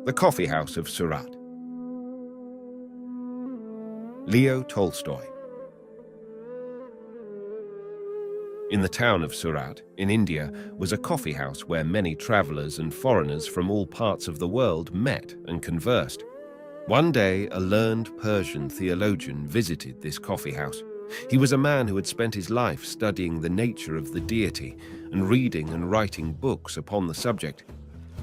The Coffeehouse of Surat. Leo Tolstoy. In the town of Surat, in India, was a coffeehouse where many travelers and foreigners from all parts of the world met and conversed. One day, a learned Persian theologian visited this coffeehouse. He was a man who had spent his life studying the nature of the deity and reading and writing books upon the subject.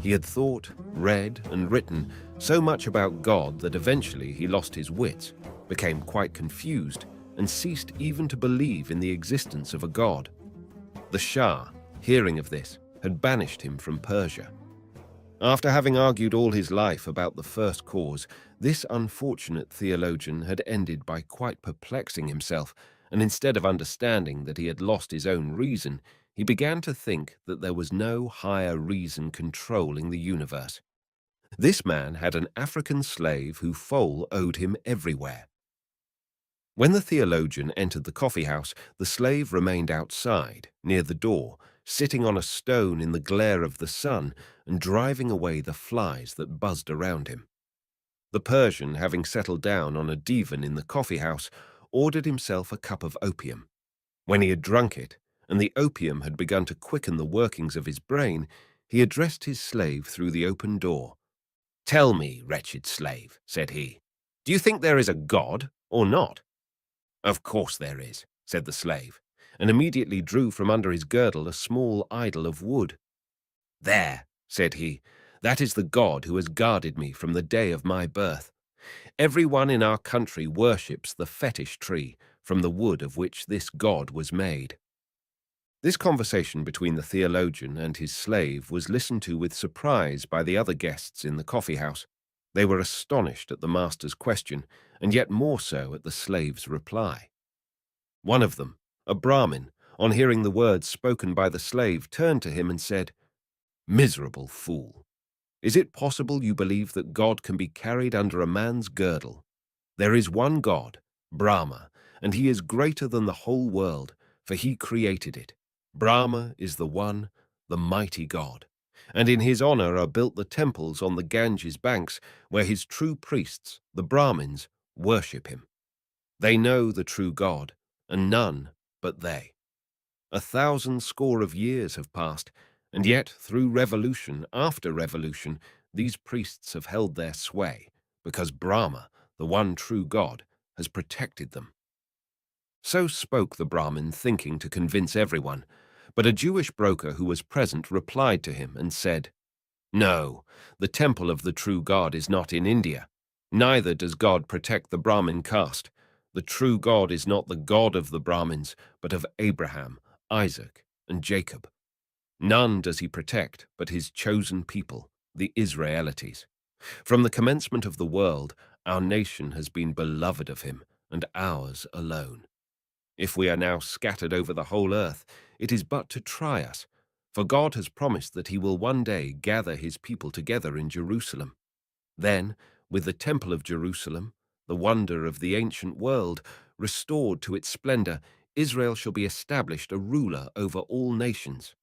He had thought, read, and written so much about God that eventually he lost his wits, became quite confused, and ceased even to believe in the existence of a god. The Shah, hearing of this, had banished him from Persia. After having argued all his life about the first cause, this unfortunate theologian had ended by quite perplexing himself, and instead of understanding that he had lost his own reason, he began to think that there was no higher reason controlling the universe. This man had an African slave whose foal owed him everywhere. When the theologian entered the coffeehouse, the slave remained outside, near the door, sitting on a stone in the glare of the sun and driving away the flies that buzzed around him. The Persian, having settled down on a divan in the coffeehouse, ordered himself a cup of opium. When he had drunk it, and the opium had begun to quicken the workings of his brain, he addressed his slave through the open door. "Tell me, wretched slave," said he, "do you think there is a God or not?" "Of course there is," said the slave, and immediately drew from under his girdle a small idol of wood. "There," said he, "that is the God who has guarded me from the day of my birth. Everyone in our country worships the fetish tree from the wood of which this God was made." This conversation between the theologian and his slave was listened to with surprise by the other guests in the coffeehouse. They were astonished at the master's question, and yet more so at the slave's reply. One of them, a Brahmin, on hearing the words spoken by the slave, turned to him and said, "Miserable fool! Is it possible you believe that God can be carried under a man's girdle? There is one God, Brahma, and he is greater than the whole world, for he created it. Brahma is the one, the mighty God, and in his honor are built the temples on the Ganges banks, where his true priests, the Brahmins, worship him. They know the true God, and none but they. 1,000 score of years have passed, and yet through revolution after revolution, these priests have held their sway, because Brahma, the one true God, has protected them." So spoke the Brahmin, thinking to convince everyone, but a Jewish broker who was present replied to him and said, "No, the temple of the true God is not in India. Neither does God protect the Brahmin caste. The true God is not the God of the Brahmins, but of Abraham, Isaac, and Jacob. None does he protect but his chosen people, the Israelites. From the commencement of the world, our nation has been beloved of him, and ours alone. If we are now scattered over the whole earth, it is but to try us, for God has promised that he will one day gather his people together in Jerusalem. Then, with the temple of Jerusalem, the wonder of the ancient world, restored to its splendor, Israel shall be established a ruler over all nations."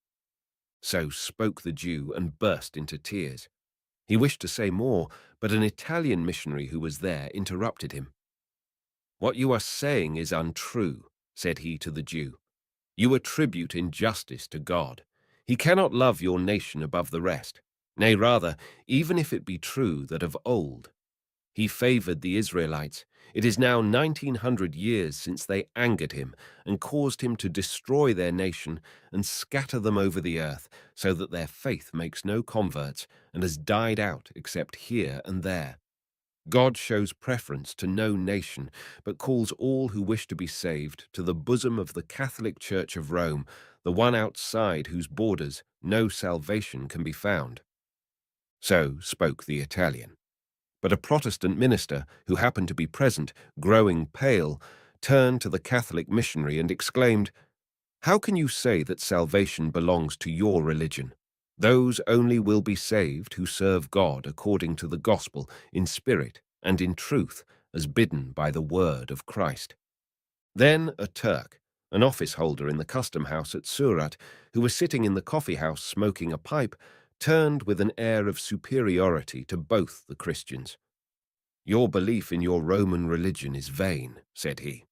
So spoke the Jew and burst into tears. He wished to say more, but an Italian missionary who was there interrupted him. "What you are saying is untrue," said he to the Jew. "You attribute injustice to God. He cannot love your nation above the rest. Nay, rather, even if it be true that of old he favored the Israelites, it is now 1,900 years since they angered him and caused him to destroy their nation and scatter them over the earth, so that their faith makes no converts and has died out except here and there. God shows preference to no nation, but calls all who wish to be saved to the bosom of the Catholic Church of Rome, the one outside whose borders no salvation can be found." So spoke the Italian. But a Protestant minister, who happened to be present, growing pale, turned to the Catholic missionary and exclaimed, "How can you say that salvation belongs to your religion? Those only will be saved who serve God according to the gospel, in spirit and in truth, as bidden by the word of Christ." Then a Turk, an office holder in the custom house at Surat, who was sitting in the coffee house smoking a pipe, turned with an air of superiority to both the Christians. "Your belief in your Roman religion is vain," said he.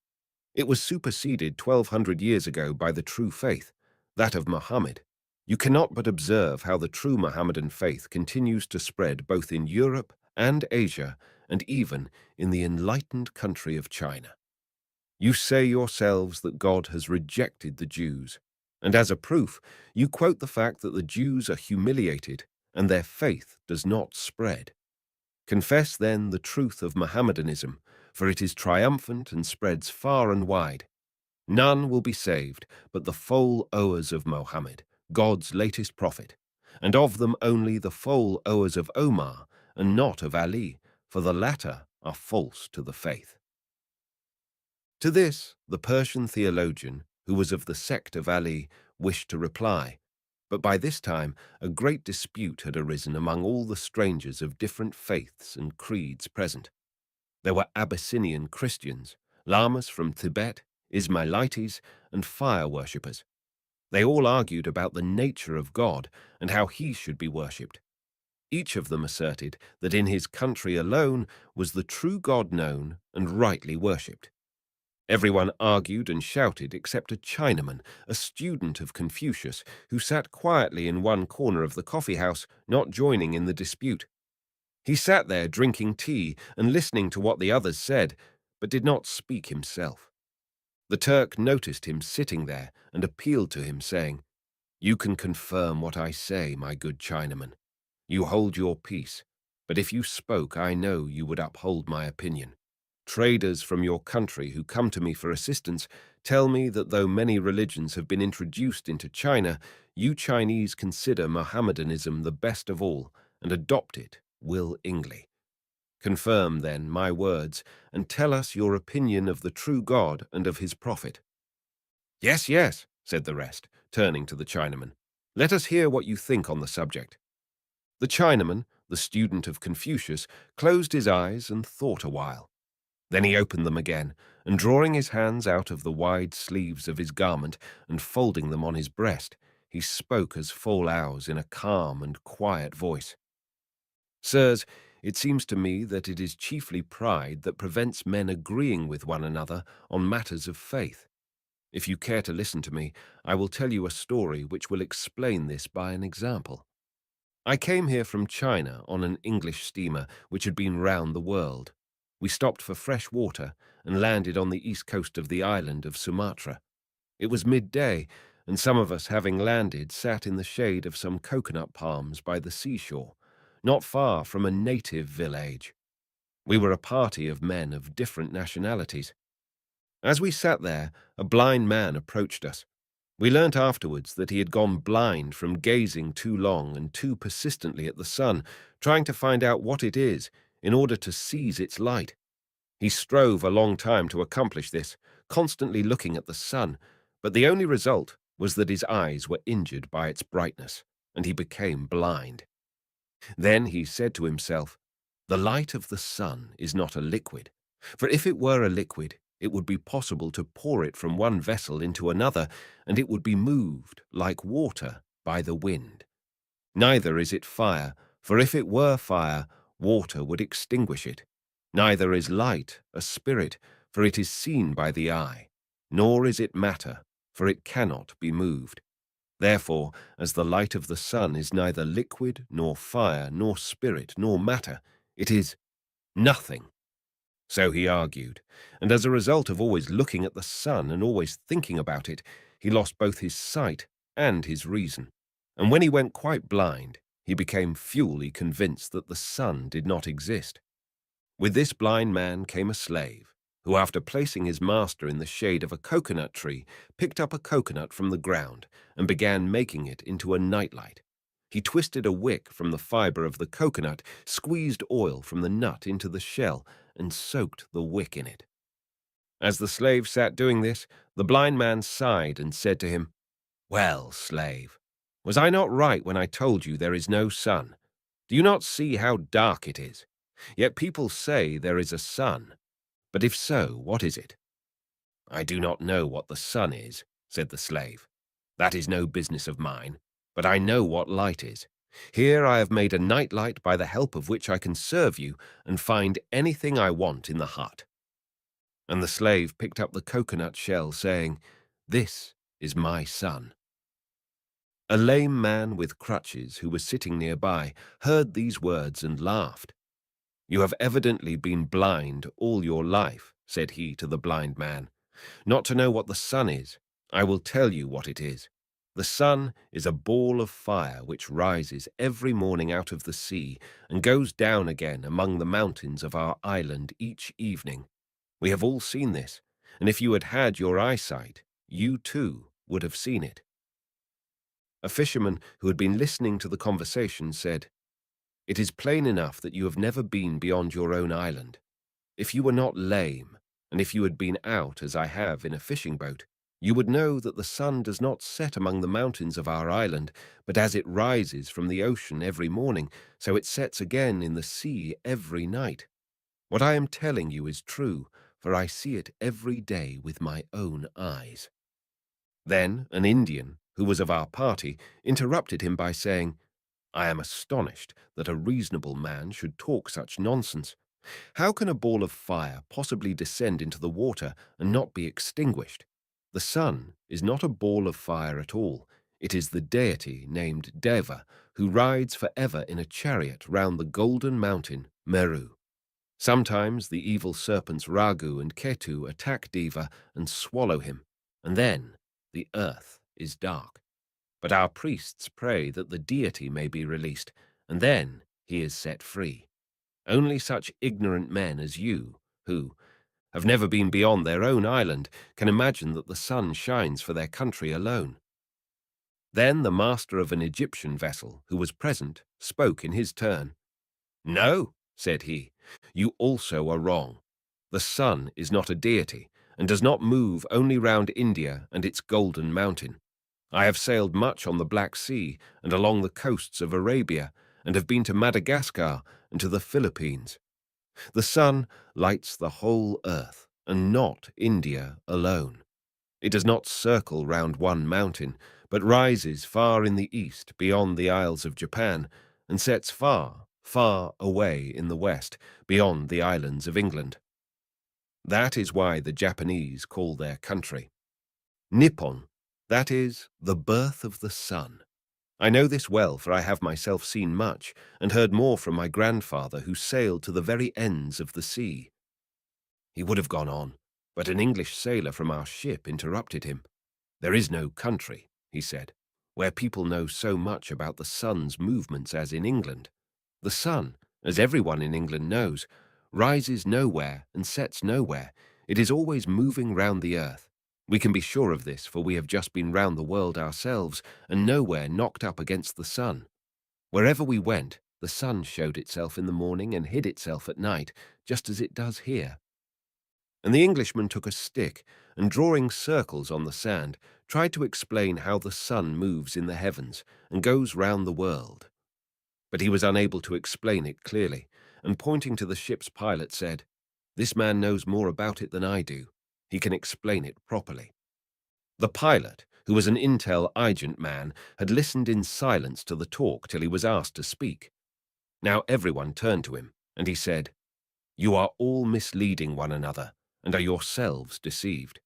"It was superseded 1200 years ago by the true faith, that of Mohammed. You cannot but observe how the true Mohammedan faith continues to spread both in Europe and Asia, and even in the enlightened country of China. You say yourselves that God has rejected the Jews, and as a proof, you quote the fact that the Jews are humiliated and their faith does not spread. Confess then the truth of Mohammedanism, for it is triumphant and spreads far and wide. None will be saved but the foal-owers of Mohammed, God's latest prophet, and of them only the foal-owers of Omar, and not of Ali, for the latter are false to the faith." To this, the Persian theologian, who was of the sect of Ali, wished to reply, but by this time a great dispute had arisen among all the strangers of different faiths and creeds present. There were Abyssinian Christians, lamas from Tibet, Ismailites, and fire worshippers. They all argued about the nature of God and how he should be worshipped. Each of them asserted that in his country alone was the true God known and rightly worshipped. Everyone argued and shouted except a Chinaman, a student of Confucius, who sat quietly in one corner of the coffee-house, not joining in the dispute. He sat there drinking tea and listening to what the others said, but did not speak himself. The Turk noticed him sitting there and appealed to him, saying, "You can confirm what I say, my good Chinaman. You hold your peace, but if you spoke, I know you would uphold my opinion. Traders from your country who come to me for assistance tell me that though many religions have been introduced into China, you Chinese consider Mohammedanism the best of all and adopt it willingly. Confirm, then, my words and tell us your opinion of the true God and of his prophet." "Yes, yes," said the rest, turning to the Chinaman. "Let us hear what you think on the subject." The Chinaman, the student of Confucius, closed his eyes and thought a while. Then he opened them again, and drawing his hands out of the wide sleeves of his garment and folding them on his breast, he spoke as follows in a calm and quiet voice. "Sirs, it seems to me that it is chiefly pride that prevents men agreeing with one another on matters of faith. If you care to listen to me, I will tell you a story which will explain this by an example. I came here from China on an English steamer which had been round the world. We stopped for fresh water and landed on the east coast of the island of Sumatra. It was midday, and some of us, having landed, sat in the shade of some coconut palms by the seashore, not far from a native village. We were a party of men of different nationalities. As we sat there, a blind man approached us. We learnt afterwards that he had gone blind from gazing too long and too persistently at the sun, trying to find out what it is in order to seize its light. He strove a long time to accomplish this, constantly looking at the sun, but the only result was that his eyes were injured by its brightness, and he became blind. Then he said to himself, "The light of the sun is not a liquid, for if it were a liquid, it would be possible to pour it from one vessel into another, and it would be moved, like water, by the wind. Neither is it fire, for if it were fire, water would extinguish it. Neither is light a spirit, for it is seen by the eye. Nor is it matter, for it cannot be moved. Therefore, as the light of the sun is neither liquid, nor fire, nor spirit, nor matter, it is nothing." So he argued, and as a result of always looking at the sun and always thinking about it, he lost both his sight and his reason. And when he went quite blind, he became fully convinced that the sun did not exist. With this blind man came a slave, who, after placing his master in the shade of a coconut tree, picked up a coconut from the ground and began making it into a nightlight. He twisted a wick from the fiber of the coconut, squeezed oil from the nut into the shell, and soaked the wick in it. As the slave sat doing this, the blind man sighed and said to him, "Well, slave, was I not right when I told you there is no sun? Do you not see how dark it is? Yet people say there is a sun. But if so, what is it?" "I do not know what the sun is," said the slave. "That is no business of mine, but I know what light is. Here I have made a nightlight by the help of which I can serve you and find anything I want in the hut. And the slave picked up the coconut shell, saying, This is my son. A lame man with crutches who was sitting nearby heard these words and laughed. You have evidently been blind all your life, said he to the blind man. Not to know what the sun is. I will tell you what it is. The sun is a ball of fire which rises every morning out of the sea and goes down again among the mountains of our island each evening. We have all seen this, and if you had had your eyesight, you too would have seen it. A fisherman who had been listening to the conversation said, It is plain enough that you have never been beyond your own island. If you were not lame, and if you had been out, as I have, in a fishing boat, you would know that the sun does not set among the mountains of our island, but as it rises from the ocean every morning, so it sets again in the sea every night. What I am telling you is true, for I see it every day with my own eyes. Then an Indian, who was of our party, interrupted him by saying, I am astonished that a reasonable man should talk such nonsense. How can a ball of fire possibly descend into the water and not be extinguished? The sun is not a ball of fire at all. It is the deity named Deva, who rides forever in a chariot round the golden mountain, Meru. Sometimes the evil serpents Ragu and Ketu attack Deva and swallow him, and then the earth is dark. But our priests pray that the deity may be released, and then he is set free. Only such ignorant men as you, who have never been beyond their own island, can imagine that the sun shines for their country alone. Then the master of an Egyptian vessel, who was present, spoke in his turn. No, said he, you also are wrong. The sun is not a deity, and does not move only round India and its golden mountain. I have sailed much on the Black Sea and along the coasts of Arabia, and have been to Madagascar and to the Philippines. The sun lights the whole earth, and not India alone. It does not circle round one mountain, but rises far in the east beyond the Isles of Japan, and sets far, far away in the west beyond the islands of England. That is why the Japanese call their country Nippon, that is, the birth of the sun. I know this well, for I have myself seen much, and heard more from my grandfather, who sailed to the very ends of the sea. He would have gone on, but an English sailor from our ship interrupted him. There is no country, he said, where people know so much about the sun's movements as in England. The sun, as everyone in England knows, rises nowhere and sets nowhere. It is always moving round the earth. We can be sure of this, for we have just been round the world ourselves, and nowhere knocked up against the sun. Wherever we went, the sun showed itself in the morning and hid itself at night, just as it does here. And the Englishman took a stick, and drawing circles on the sand, tried to explain how the sun moves in the heavens and goes round the world. But he was unable to explain it clearly, and pointing to the ship's pilot said, This man knows more about it than I do. He can explain it properly. The pilot, who was an intel agent man, had listened in silence to the talk till he was asked to speak. Now everyone turned to him, and he said, You are all misleading one another, and are yourselves deceived.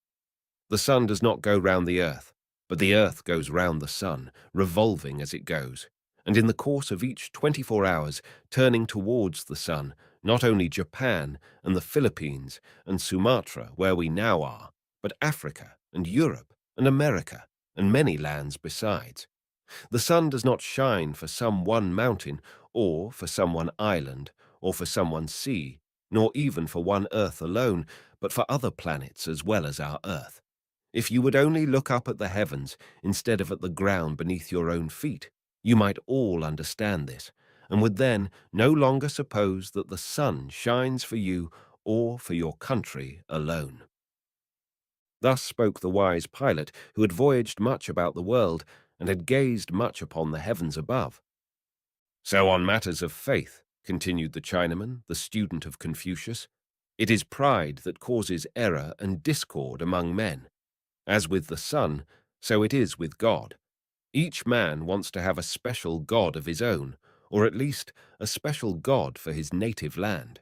The sun does not go round the earth, but the earth goes round the sun, revolving as it goes, and in the course of each 24 hours turning towards the sun, not only Japan and the Philippines and Sumatra, where we now are, but Africa and Europe and America and many lands besides. The sun does not shine for some one mountain, or for some one island, or for some one sea, nor even for one earth alone, but for other planets as well as our earth. If you would only look up at the heavens instead of at the ground beneath your own feet, you might all understand this, and would then no longer suppose that the sun shines for you or for your country alone. Thus spoke the wise pilot, who had voyaged much about the world and had gazed much upon the heavens above. So on matters of faith, continued the Chinaman, the student of Confucius, it is pride that causes error and discord among men. As with the sun, so it is with God. Each man wants to have a special god of his own, or at least a special god for his native land.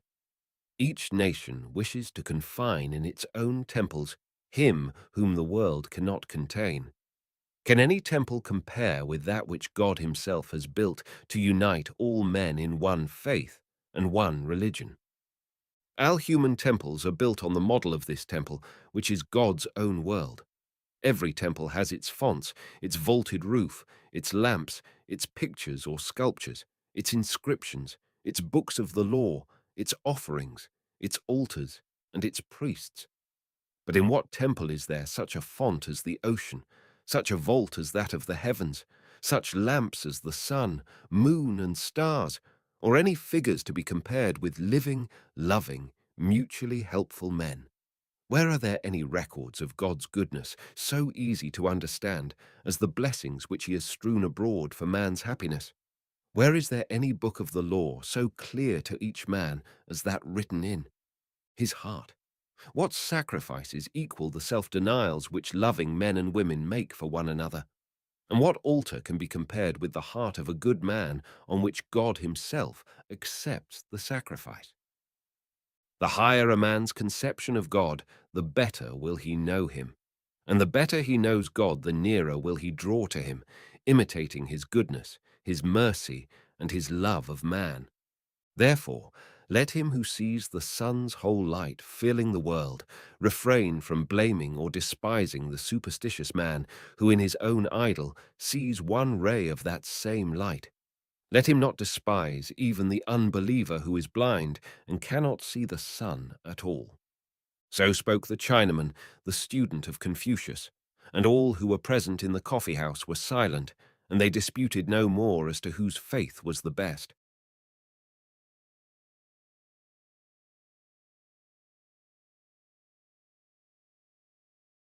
Each nation wishes to confine in its own temples him whom the world cannot contain. Can any temple compare with that which God himself has built to unite all men in one faith and one religion? Our human temples are built on the model of this temple, which is God's own world. Every temple has its fonts, its vaulted roof, its lamps, its pictures or sculptures, its inscriptions, its books of the law, its offerings, its altars, and its priests. But in what temple is there such a font as the ocean, such a vault as that of the heavens, such lamps as the sun, moon, and stars, or any figures to be compared with living, loving, mutually helpful men? Where are there any records of God's goodness so easy to understand as the blessings which he has strewn abroad for man's happiness? Where is there any book of the law so clear to each man as that written in his heart? What sacrifices equal the self-denials which loving men and women make for one another? And what altar can be compared with the heart of a good man on which God himself accepts the sacrifice? The higher a man's conception of God, the better will he know him. And the better he knows God, the nearer will he draw to him, imitating his goodness, his mercy, and his love of man. Therefore, let him who sees the sun's whole light filling the world refrain from blaming or despising the superstitious man who in his own idol sees one ray of that same light. Let him not despise even the unbeliever who is blind and cannot see the sun at all. So spoke the Chinaman, the student of Confucius, and all who were present in the coffee-house were silent, and they disputed no more as to whose faith was the best.